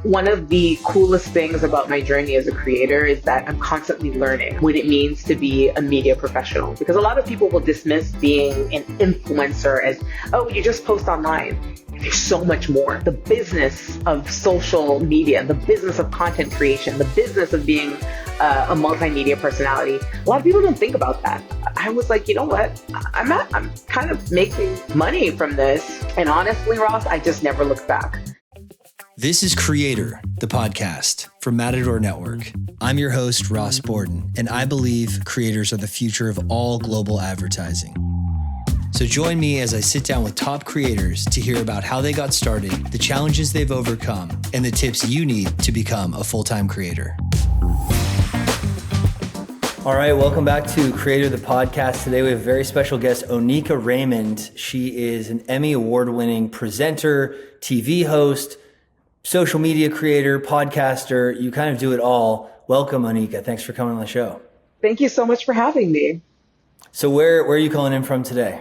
One of the coolest things about my journey as a creator is that I'm constantly learning what it means to be a media professional. Because a lot of people will dismiss being an influencer as, oh, you just post online. There's so much more. The business of social media, the business of content creation, the business of being a multimedia personality. A lot of people don't think about that. I was like, you know what? I'm kind of making money from this. And honestly, Ross, I just never looked back. This is Creator, the podcast from Matador Network. I'm your host, Ross Borden, and I believe creators are the future of all global advertising. So join me as I sit down with top creators to hear about how they got started, the challenges they've overcome, and the tips you need to become a full-time creator. All right, welcome back to Creator, the podcast. Today we have a very special guest, Oneika Raymond. She is an Emmy Award-winning presenter, TV host, social media creator, podcaster. You kind of do it all. Welcome, Onika. Thanks for coming on the show. Thank you so much for having me. So where are you calling in from today?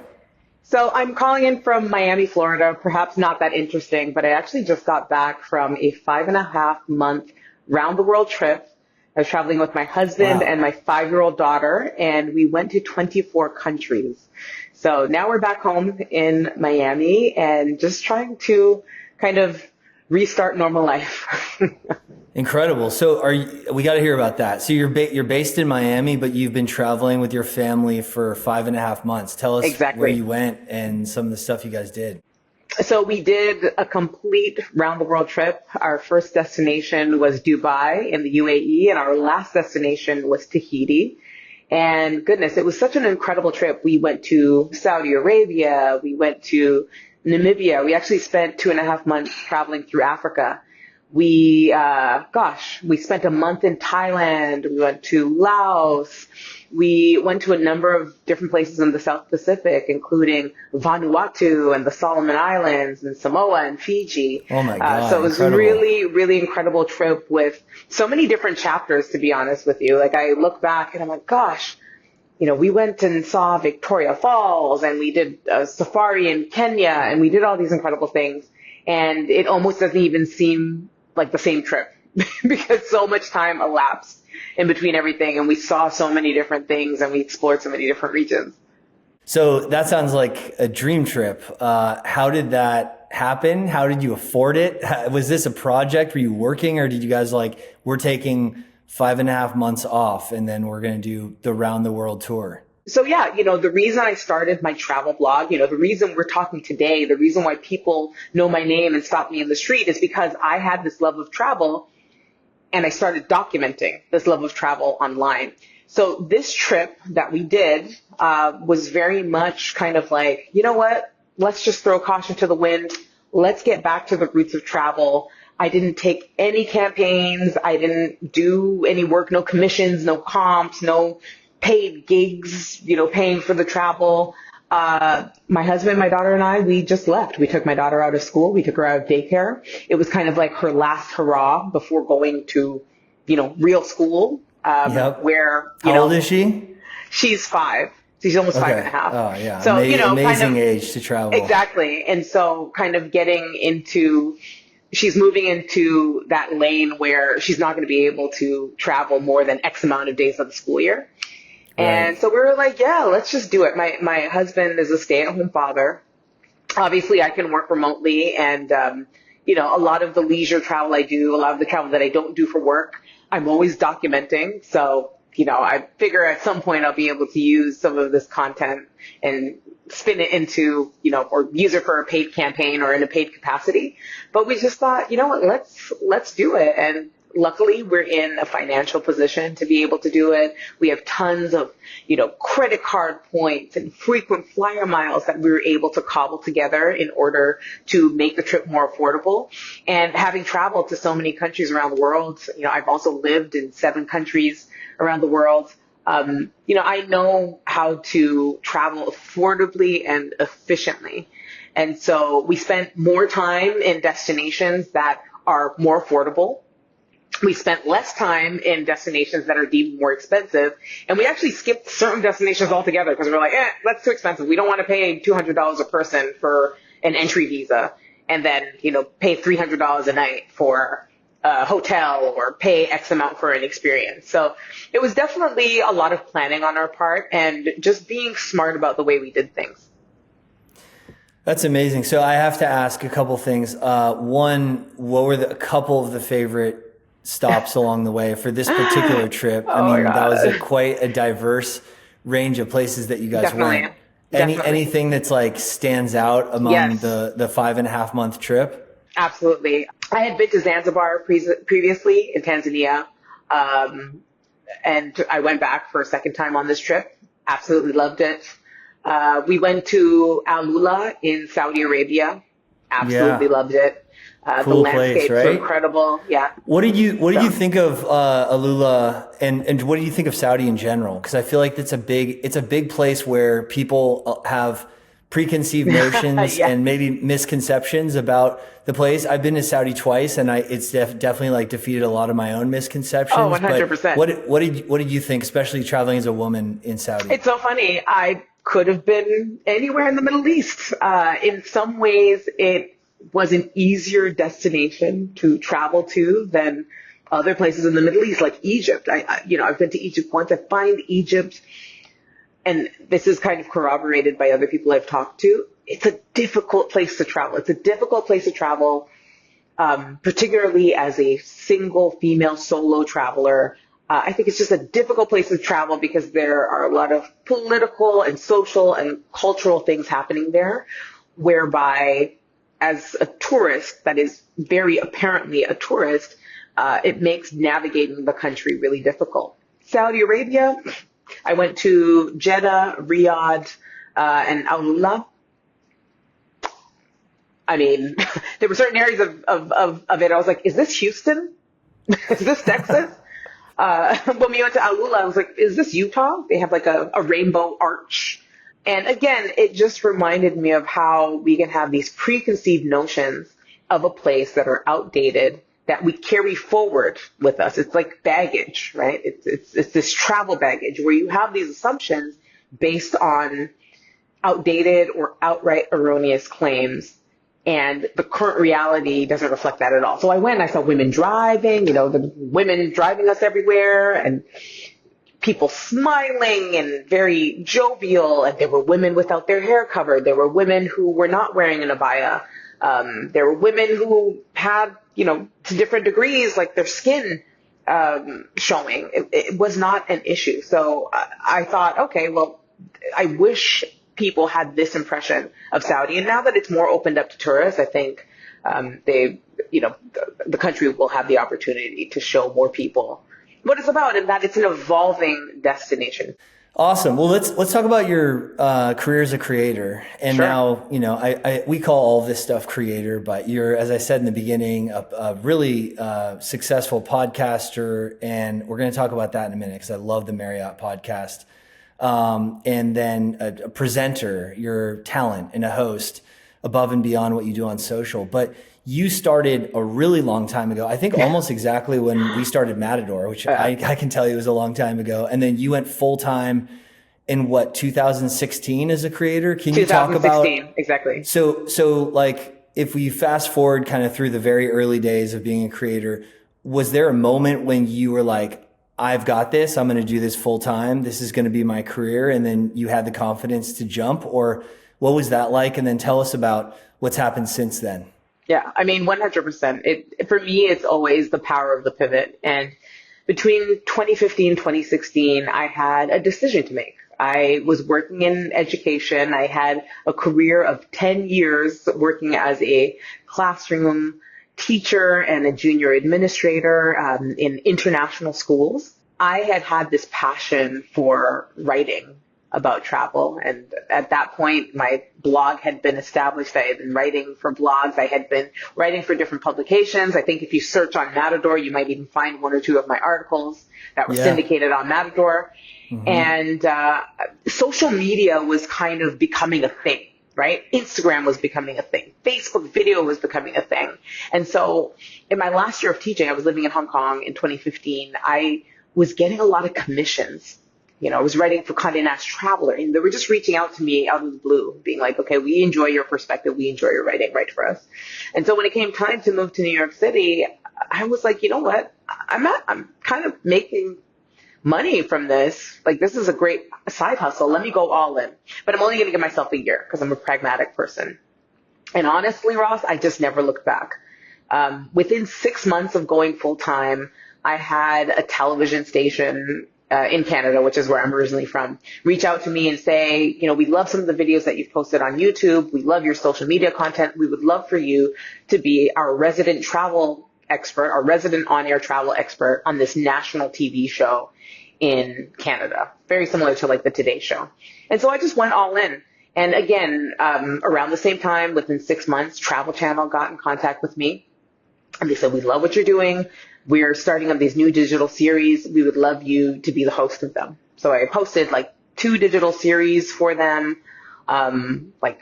So I'm calling in from Miami, Florida. Perhaps not that interesting, but I actually just got back from a 5.5-month round the world trip. I was traveling with my husband and my 5-year-old daughter, and we went to 24 countries. So now we're back home in Miami and just trying to kind of restart normal life. Incredible. So we got to hear about that. So you're based in Miami, but you've been traveling with your family for 5.5 months. Tell us where you went and some of the stuff you guys did. So we did a complete round the world trip. Our first destination was Dubai in the UAE, and our last destination was Tahiti. And goodness, it was such an incredible trip. We went to Saudi Arabia. We went to Namibia. We actually spent 2.5 months traveling through Africa. We spent a month in Thailand. We went to Laos. We went to a number of different places in the South Pacific, including Vanuatu and the Solomon Islands and Samoa and Fiji. Oh my God. So it was a really, really incredible trip with so many different chapters, to be honest with you. Like, I look back and I'm like, gosh, you know, we went and saw Victoria Falls, and we did a safari in Kenya, and we did all these incredible things. And it almost doesn't even seem like the same trip because so much time elapsed in between everything, and we saw so many different things, and we explored so many different regions. So that sounds like a dream trip. How did that happen? How did you afford it? Was this a project? Were you working, or did you guys we're taking 5.5 months off and then we're going to do the round the world tour? So yeah, the reason I started my travel blog, the reason we're talking today, the reason why people know my name and stop me in the street is because I had this love of travel, and I started documenting this love of travel online. So this trip that we did was very much kind of like, you know what, let's just throw caution to the wind. Let's get back to the roots of travel. I didn't take any campaigns. I didn't do any work, no commissions, no comps, no paid gigs, paying for the travel. My husband, my daughter, and I, we just left. We took my daughter out of school. We took her out of daycare. It was kind of like her last hurrah before going to, real school. Where, How old is she? She's 5. She's almost 5.5. Oh yeah. So, amazing age to travel. Exactly. And so kind of she's moving into that lane where she's not going to be able to travel more than X amount of days of the school year. And so we were like, yeah, let's just do it. My husband is a stay-at-home father. Obviously, I can work remotely, and, a lot of the leisure travel I do, a lot of the travel that I don't do for work, I'm always documenting. So, I figure at some point I'll be able to use some of this content and spin it into, or use it for a paid campaign or in a paid capacity. But we just thought, you know what, let's do it. And luckily, we're in a financial position to be able to do it. We have tons of, credit card points and frequent flyer miles that we were able to cobble together in order to make the trip more affordable. And having traveled to so many countries around the world, I've also lived in 7 countries around the world. I know how to travel affordably and efficiently. And so we spent more time in destinations that are more affordable. We spent less time in destinations that are deemed more expensive. And we actually skipped certain destinations altogether because we were like, that's too expensive. We don't want to pay $200 a person for an entry visa and then, pay $300 a night for a hotel or pay X amount for an experience. So it was definitely a lot of planning on our part and just being smart about the way we did things. That's amazing. So I have to ask a couple things. One, what were a couple of the favorite stops along the way for this particular trip? Oh, I mean, my that God. was quite a diverse range of places that you guys Definitely. went. Definitely. Anything that's like stands out among Yes. the 5.5 month trip? Absolutely. I had been to Zanzibar previously in Tanzania, and I went back for a second time on this trip. Absolutely loved it. We went to Al Ula in Saudi Arabia. Absolutely loved it. The Cool place, landscapes right? were incredible. Yeah. What did you think of Alula, and what do you think of Saudi in general? Because I feel like it's a big place where people have preconceived notions Yeah. and maybe misconceptions about the place. I've been to Saudi twice, and it's definitely like defeated a lot of my own misconceptions. Oh, 100%. But what did you think, especially traveling as a woman in Saudi? It's so funny. I could have been anywhere in the Middle East. In some ways, it was an easier destination to travel to than other places in the Middle East, like Egypt. I've been to Egypt once. I find Egypt, and this is kind of corroborated by other people I've talked to, it's a difficult place to travel. It's a difficult place to travel, particularly as a single female solo traveler. I think it's just a difficult place to travel because there are a lot of political and social and cultural things happening there, whereby as a tourist that is very apparently a tourist, it makes navigating the country really difficult. Saudi Arabia, I went to Jeddah, Riyadh, and Al Ula. I mean, there were certain areas of it. I was like, is this Houston? Is this Texas? When we went to Al Ula, I was like, is this Utah? They have like a rainbow arch. And again, it just reminded me of how we can have these preconceived notions of a place that are outdated that we carry forward with us. It's like baggage, right? It's this travel baggage where you have these assumptions based on outdated or outright erroneous claims. And the current reality doesn't reflect that at all. So I saw women driving, the women driving us everywhere, and people smiling and very jovial. And there were women without their hair covered. There were women who were not wearing an abaya. There were women who had, to different degrees, like their skin showing. It was not an issue. So I thought, okay, well, I wish people had this impression of Saudi. And now that it's more opened up to tourists, I think the country will have the opportunity to show more people what it's about, and that it's an evolving destination. Awesome. Well, let's talk about your career as a creator. And Sure. Now, we call all of this stuff creator, but you're, as I said in the beginning, a really successful podcaster, and we're going to talk about that in a minute because I love the Marriott podcast. And then a presenter, your talent, and a host above and beyond what you do on social. But you started a really long time ago. I think almost exactly when we started Matador, which I can tell you was a long time ago. And then you went full time in 2016 as a creator. Can you talk about 2016, exactly. So like if we fast forward kind of through the very early days of being a creator, was there a moment when you were like, I've got this, I'm going to do this full time, this is going to be my career, and then you had the confidence to jump? Or what was that like? And then tell us about what's happened since then. Yeah, I mean, 100%. For me, it's always the power of the pivot. And between 2015, 2016, I had a decision to make. I was working in education. I had a career of 10 years working as a classroom teacher and a junior administrator in international schools. I had this passion for writing about travel. And at that point, my blog had been established. I had been writing for blogs. I had been writing for different publications. I think if you search on Matador, you might even find one or two of my articles that were syndicated on Matador. Mm-hmm. And social media was kind of becoming a thing, right? Instagram was becoming a thing. Facebook video was becoming a thing. And so in my last year of teaching, I was living in Hong Kong in 2015. I was getting a lot of commissions. I was writing for Condé Nast Traveler, and they were just reaching out to me out of the blue, being like, okay, we enjoy your perspective. We enjoy your writing. Write for us. And so when it came time to move to New York City, I was like, you know what? I'm kind of making money from this. Like, this is a great side hustle. Let me go all in. But I'm only going to give myself a year because I'm a pragmatic person. And honestly, Ross, I just never looked back. Within 6 months of going full time, I had a television station in Canada, which is where I'm originally from, reach out to me and say, you know, we love some of the videos that you've posted on YouTube. We love your social media content. We would love for you to be our resident travel expert, our resident on-air travel expert on this national TV show in Canada, very similar to like the Today Show. And so I just went all in. And again, around the same time, within 6 months, Travel Channel got in contact with me. And they said, we love what you're doing. We're starting up these new digital series. We would love you to be the host of them. So I posted like 2 digital series for them, like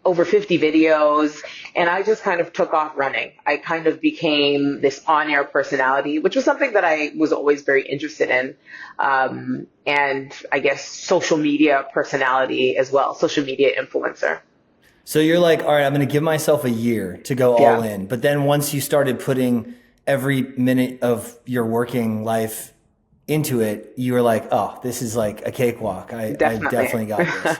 over 50 videos. And I just kind of took off running. I kind of became this on-air personality, which was something that I was always very interested in. And I guess social media personality as well, social media influencer. So you're like, all right, I'm going to give myself a year to go all in. But then once you started putting every minute of your working life into it, you were like, oh, this is like a cakewalk. I definitely got this.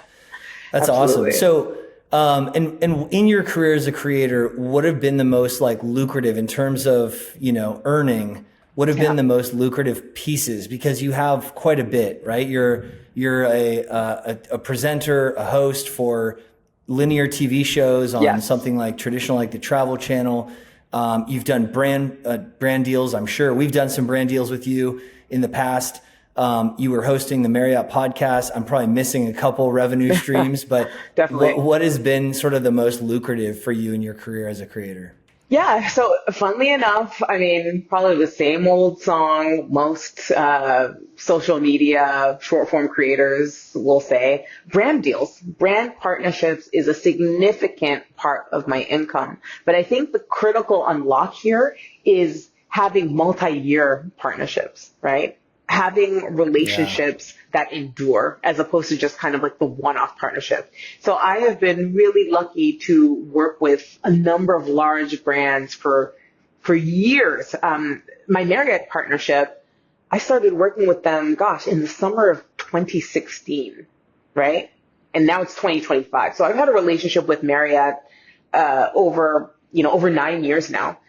That's awesome. So, and in your career as a creator, what have been the most like lucrative in terms of, you know, earning? What have been the most lucrative pieces? Because you have quite a bit, right? You're a presenter, a host for linear TV shows on something like traditional, like the Travel Channel. You've done brand deals. I'm sure we've done some brand deals with you in the past. You were hosting the Marriott podcast. I'm probably missing a couple revenue streams, but definitely. What has been sort of the most lucrative for you in your career as a creator? Yeah. So funnily enough, I mean, probably the same old song most social media short form creators will say. Brand deals, brand partnerships is a significant part of my income. But I think the critical unlock here is having multi-year partnerships, right? Having relationships that endure as opposed to just kind of like the one-off partnership. So I have been really lucky to work with a number of large brands for years. My Marriott partnership, I started working with them, in the summer of 2016, right? And now it's 2025. So I've had a relationship with Marriott over 9 years now.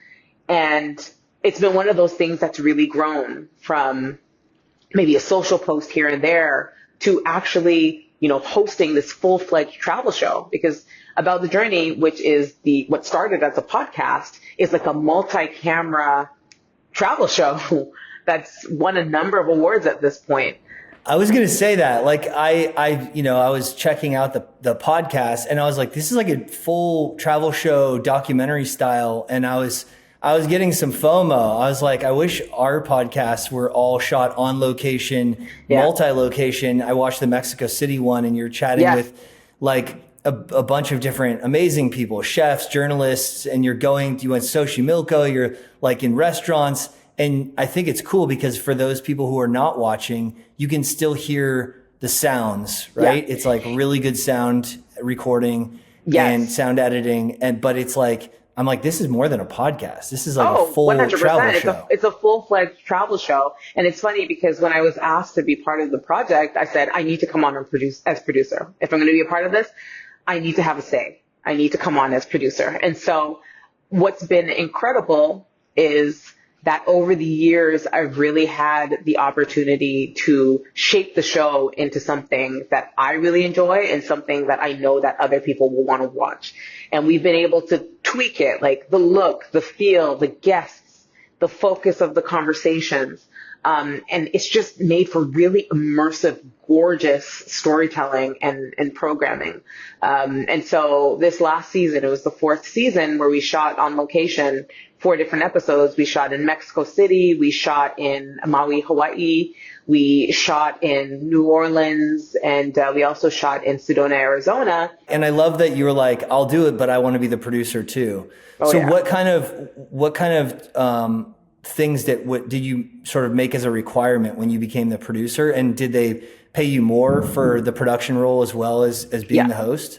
And it's been one of those things that's really grown from maybe a social post here and there to actually, hosting this full-fledged travel show. Because About the Journey, which is what started as a podcast, is like a multi-camera travel show that's won a number of awards at this point. I was going to say that, like, I was checking out the podcast and I was like, this is like a full travel show documentary style. And I was getting some FOMO. I was like, I wish our podcasts were all shot on location, multi-location. I watched the Mexico City one and you're chatting with like a bunch of different amazing people, chefs, journalists, and you went Xochimilco, you're like in restaurants. And I think it's cool because for those people who are not watching, you can still hear the sounds, right? Yeah. It's like really good sound recording and sound editing. But it's like, I'm like, this is more than a podcast. This is like a full 100%. Travel show. It's a full-fledged travel show. And it's funny because when I was asked to be part of the project, I said, I need to come on and produce as producer. If I'm going to be a part of this, I need to have a say. I need to come on as producer. And so what's been incredible is that over the years, I've really had the opportunity to shape the show into something that I really enjoy and something that I know that other people will want to watch. And we've been able to tweak it, like the look, the feel, the guests, the focus of the conversations. And it's just made for really immersive, gorgeous storytelling and programming. And so this last season, it was the 4th season where we shot on location 4 different episodes. We shot in Mexico City. We shot in Maui, Hawaii. We shot in New Orleans, and we also shot in Sedona, Arizona. And I love that you were like, I'll do it, but I want to be the producer too. What kind of things did you sort of make as a requirement when you became the producer? And did they pay you more for the production role as well as being the host?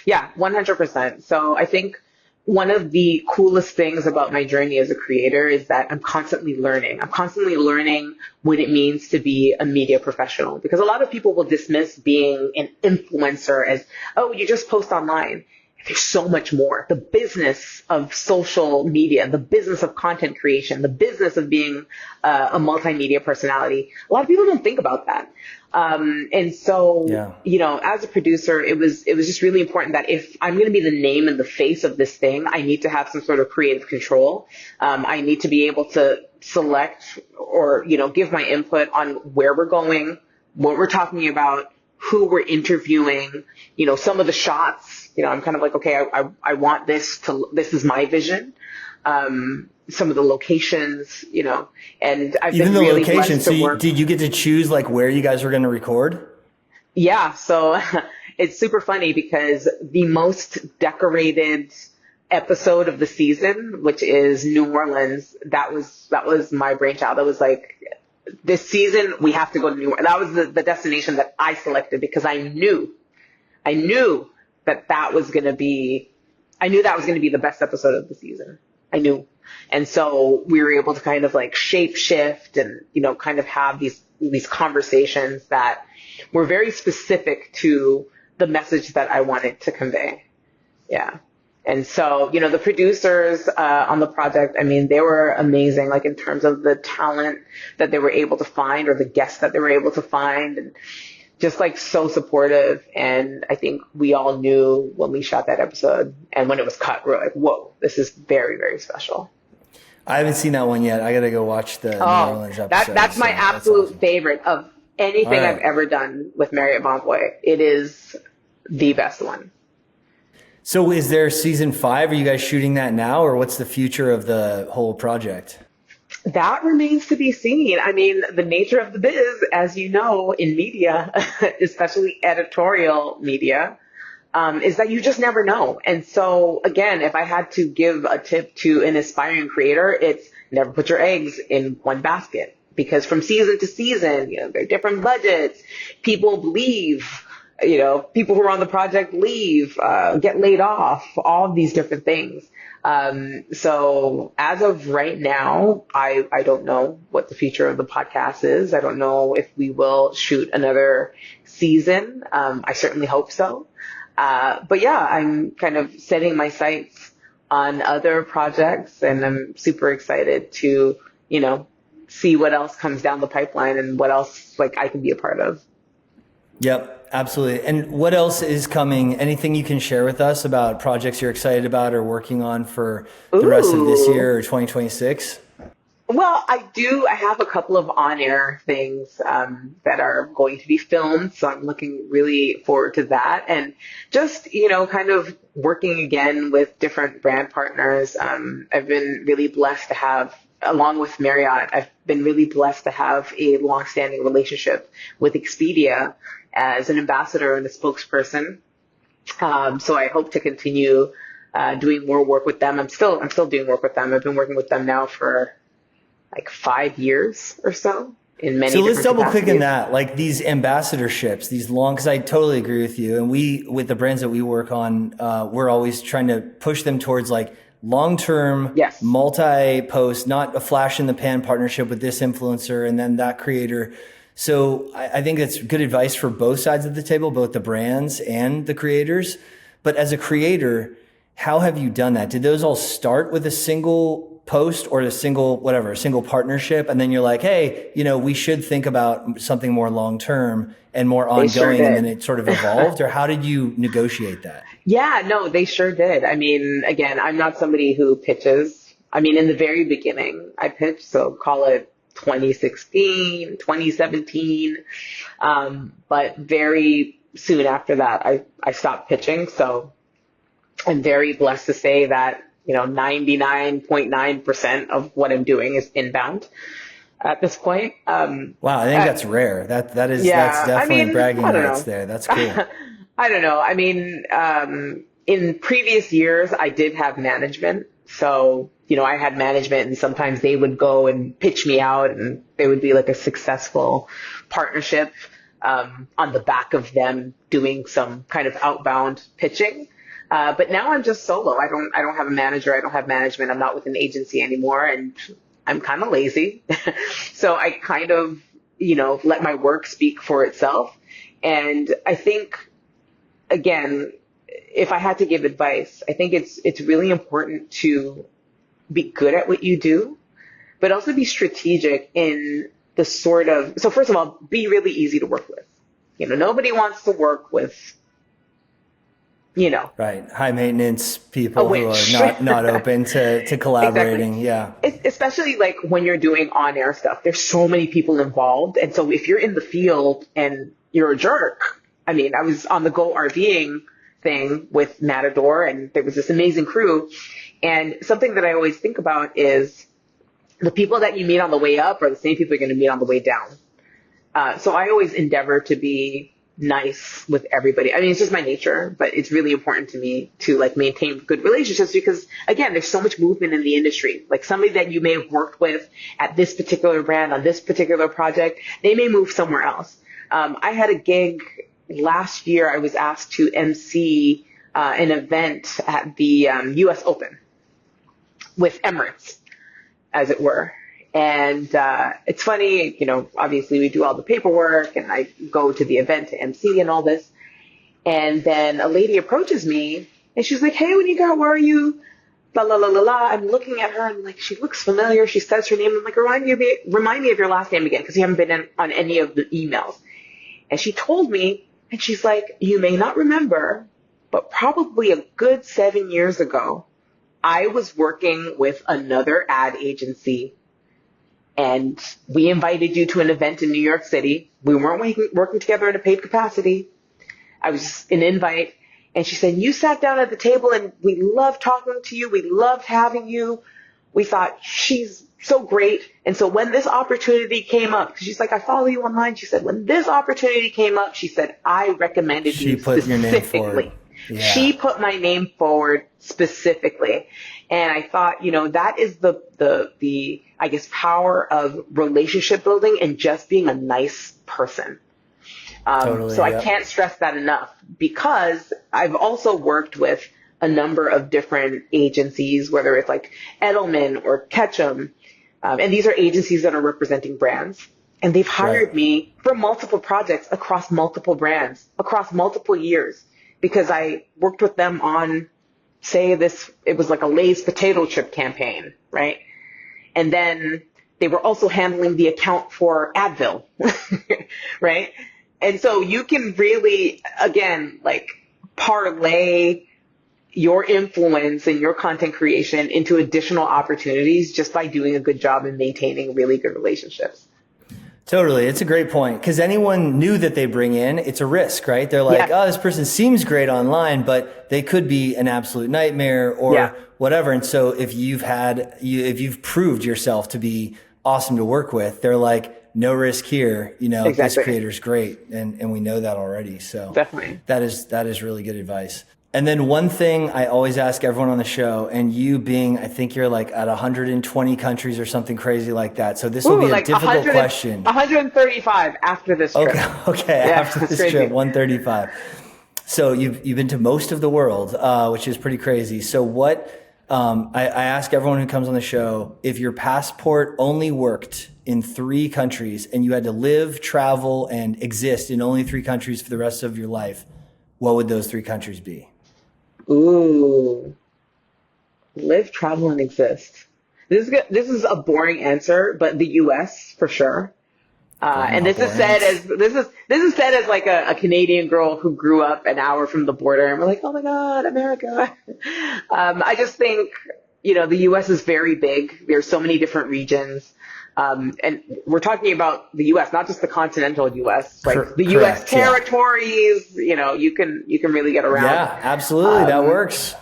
Yeah, 100%. So I think one of the coolest things about my journey as a creator is that I'm constantly learning. I'm constantly learning what it means to be a media professional, because a lot of people will dismiss being an influencer as, oh, you just post online. There's so much more. The business of social media, the business of content creation, the business of being a multimedia personality. A lot of people don't think about that. And so, you know, as a producer, it was just really important that if I'm going to be the name and the face of this thing, I need to have some sort of creative control. I need to be able to select or, you know, give my input on where we're going, what we're talking about, who we're interviewing, you know, some of the shots. You know, I'm kind of like, okay, I want this is my vision. Some of the locations, you know, and I've even been the really locations. blessed to So work. did you get to choose like where you guys were going to record? Yeah. So it's super funny because the most decorated episode of the season, which is New Orleans, that was my brainchild. That was like, this season we have to go to New Orleans. That was the destination that I selected because I knew that was going to be the best episode of the season. I knew. And so we were able to kind of like shape shift and, you know, kind of have these conversations that were very specific to the message that I wanted to convey. Yeah. And so, you know, the producers on the project, I mean, they were amazing, like in terms of the talent that they were able to find or the guests that they were able to find, and just like so supportive. And I think we all knew when we shot that episode and when it was cut, we were like, whoa, this is very, very special. I haven't seen that one yet. I got to go watch the New Orleans episode. That's my absolute awesome. favorite of anything I've ever done with Marriott Bonvoy. It is the best one. So is there season 5? Are you guys shooting that now, or what's the future of the whole project? That remains to be seen. I mean, the nature of the biz, as you know, in media, especially editorial media, is that you just never know. And so, again, if I had to give a tip to an aspiring creator, it's never put your eggs in one basket. Because from season to season, you know, there are different budgets. People leave. You know, people who are on the project leave, get laid off, all of these different things. So as of right now, I don't know what the future of the podcast is. I don't know if we will shoot another season. I certainly hope so. But yeah, I'm kind of setting my sights on other projects, and I'm super excited to, you know, see what else comes down the pipeline and what else like I can be a part of. Yep, absolutely. And what else is coming? Anything you can share with us about projects you're excited about or working on for the rest of this year or 2026? Well, I have a couple of on-air things that are going to be filmed, so I'm looking really forward to that. And just, you know, kind of working again with different brand partners. I've been really blessed to have, along with Marriott, I've been really blessed to have a long-standing relationship with Expedia as an ambassador and a spokesperson. So I hope to continue doing more work with them. I'm still doing work with them. I've been working with them now for like 5 years or so in many. So let's double click in that, like these ambassadorships, these long, because I totally agree with you. And we, with the brands that we work on, we're always trying to push them towards like long-term, multi-post, not a flash in the pan partnership with this influencer and then that creator. So I think that's good advice for both sides of the table, both the brands and the creators. But as a creator, how have you done that? Did those all start with a single post or a single partnership? And then you're like, hey, you know, we should think about something more long-term and more ongoing. And then it sort of evolved, or how did you negotiate that? Yeah, no, they sure did. I mean, again, I'm not somebody who pitches. I mean, in the very beginning, I pitched, so call it 2016, 2017. But very soon after that, I stopped pitching. So I'm very blessed to say that, you know, 99.9% of what I'm doing is inbound at this point. Wow, I think that's rare. That's definitely bragging rights there. That's cool. I don't know. I mean, in previous years, I did have management. So, you know, I had management, and sometimes they would go and pitch me out, and they would be like a successful partnership on the back of them doing some kind of outbound pitching. But now I'm just solo. I don't have a manager. I don't have management. I'm not with an agency anymore, and I'm kind of lazy. So I kind of, let my work speak for itself. And I think, again, if I had to give advice, I think it's really important to be good at what you do, but also be strategic in the so first of all, be really easy to work with. Nobody wants to work with, right, high maintenance people who witch. are not open to collaborating. Exactly. Yeah. Especially like when you're doing on-air stuff, there's so many people involved. And so if you're in the field and you're a jerk, I mean, I was on the Go RVing thing with Matador, and there was this amazing crew. And something that I always think about is the people that you meet on the way up are the same people you're going to meet on the way down. So I always endeavor to be nice with everybody. I mean, it's just my nature, but it's really important to me to like maintain good relationships because, again, there's so much movement in the industry. Like somebody that you may have worked with at this particular brand on this particular project, they may move somewhere else. I had a gig last year. I was asked to MC an event at the US Open with Emirates, as it were. And it's funny, obviously we do all the paperwork and I go to the event to MC and all this. And then a lady approaches me and she's like, "Hey, Onika, how are you?" La, la, la, la, la. I'm looking at her and like, she looks familiar. She says her name. I'm like, remind me of your last name again, because you haven't been on any of the emails. And she told me, and she's like, "You may not remember, but probably a good 7 years ago, I was working with another ad agency and we invited you to an event in New York City. We weren't working together in a paid capacity. I was just an invite." And she said, "You sat down at the table and we loved talking to you. We loved having you. We thought she's so great. And so when this opportunity came up," she's like, "I follow you online." She said, "When this opportunity came up," she said, "I recommended you specifically." Your name forward. Yeah. She put my name forward specifically. And I thought, that is the I guess, power of relationship building and just being a nice person. Totally, so I can't stress that enough, because I've also worked with a number of different agencies, whether it's like Edelman or Ketchum. And these are agencies that are representing brands. And they've hired me for multiple projects across multiple brands, across multiple years, because I worked with them on, say it was like a Lay's potato chip campaign, right? And then they were also handling the account for Advil, right? And so you can really, again, like parlay your influence and your content creation into additional opportunities just by doing a good job in maintaining really good relationships. Totally. It's a great point, because anyone new that they bring in, it's a risk, right? They're like, "Oh, this person seems great online, but they could be an absolute nightmare or whatever." And so if you've proved yourself to be awesome to work with, they're like, "No risk here. Exactly. This creator's great." And we know that already. So definitely that is really good advice. And then one thing I always ask everyone on the show, and you being, I think you're like at 120 countries or something crazy like that. So this will be a difficult question. 135 after this trip. Okay. Yeah, after this trip, 135. So you've been to most of the world, which is pretty crazy. So what, I ask everyone who comes on the show, if your passport only worked in 3 countries and you had to live, travel, and exist in only 3 countries for the rest of your life, what would those 3 countries be? Ooh, live, travel, and exist. This is a boring answer, but the U.S. for sure. And this is said as like a Canadian girl who grew up an hour from the border, and we're like, "Oh my God, America." I just think, the U.S. is very big. There's so many different regions. And we're talking about the U.S., not just the continental U.S., like the U.S. territories. You can really get around. Yeah, absolutely, that works.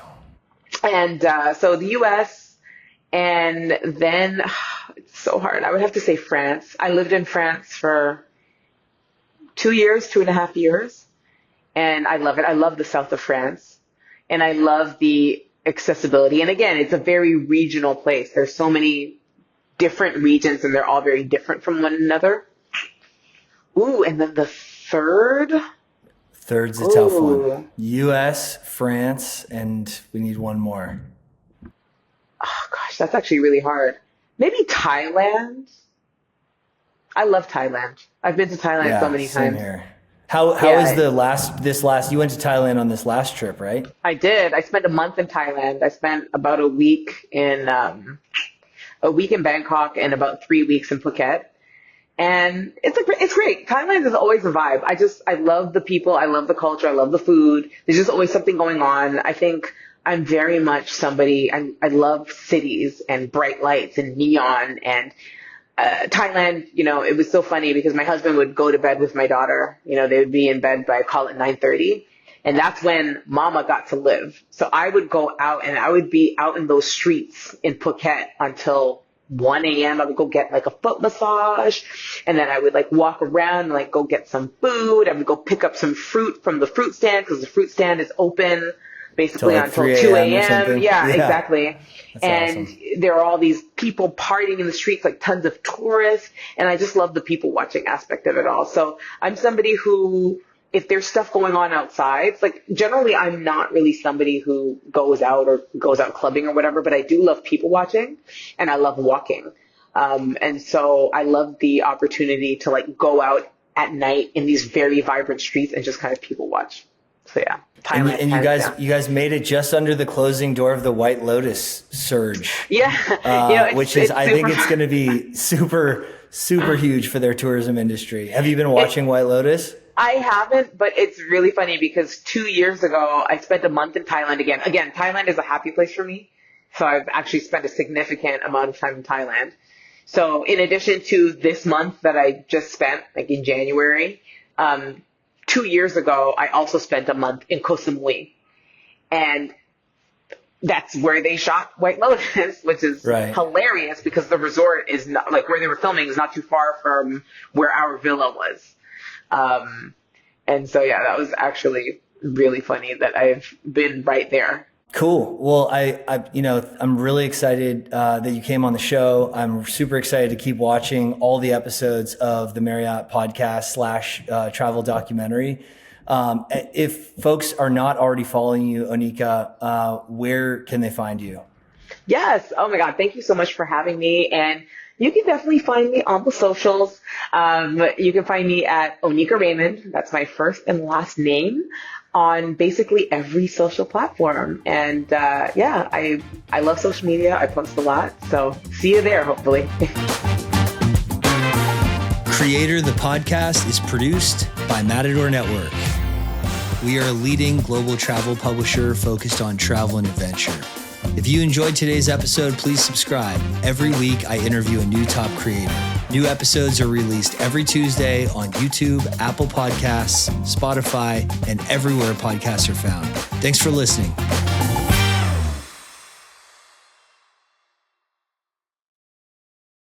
And so the U.S. and then it's so hard. I would have to say France. I lived in France for 2.5 years, and I love it. I love the south of France, and I love the accessibility. And again, it's a very regional place. There's so many different regions, and they're all very different from one another. Ooh, and then the third Third's a tough one. US, France, and we need one more. Oh gosh, that's actually really hard. Maybe Thailand. I love Thailand. I've been to Thailand so many same times. Here. How is you went to Thailand on this last trip, right? I did. I spent a month in Thailand. I spent about a week in Bangkok and about 3 weeks in Phuket. And it's great. Thailand is always a vibe. I love the people. I love the culture. I love the food. There's just always something going on. I think I'm very much somebody, I love cities and bright lights and neon and Thailand, it was so funny because my husband would go to bed with my daughter. They would be in bed by, call it 9:30. And that's when mama got to live. So I would go out and I would be out in those streets in Phuket until 1 a.m. I would go get like a foot massage. And then I would like walk around and like go get some food. I would go pick up some fruit from the fruit stand because the fruit stand is open basically like until 2 a.m. Yeah, exactly. That's and awesome. There are all these people partying in the streets, like tons of tourists. And I just love the people watching aspect of it all. So I'm somebody who, if there's stuff going on outside, like generally I'm not really somebody who goes out clubbing or whatever, but I do love people watching and I love walking. And so I love the opportunity to like go out at night in these very vibrant streets and just kind of people watch. So yeah. Thailand, and you guys made it just under the closing door of the White Lotus surge. Yeah. Which is, I think it's going to be super, super huge for their tourism industry. Have you been watching White Lotus? I haven't, but it's really funny because 2 years ago, I spent a month in Thailand again. Again, Thailand is a happy place for me. So I've actually spent a significant amount of time in Thailand. So in addition to this month that I just spent, like in January, 2 years ago, I also spent a month in Koh Samui. And that's where they shot White Lotus, which is hilarious because the resort is not, like where they were filming is not too far from where our villa was. And so, yeah, that was actually really funny that I've been right there. Cool. Well, I'm really excited that you came on the show. I'm super excited to keep watching all the episodes of the Marriott podcast / travel documentary. If folks are not already following you, Onika, where can they find you? Yes. Oh my God. Thank you so much for having me. And you can definitely find me on the socials. You can find me at Oneika Raymond. That's my first and last name on basically every social platform. And I love social media. I post a lot. So see you there, hopefully. Creator, the podcast is produced by Matador Network. We are a leading global travel publisher focused on travel and adventure. If you enjoyed today's episode, please subscribe. Every week, I interview a new top creator. New episodes are released every Tuesday on YouTube, Apple Podcasts, Spotify, and everywhere podcasts are found. Thanks for listening.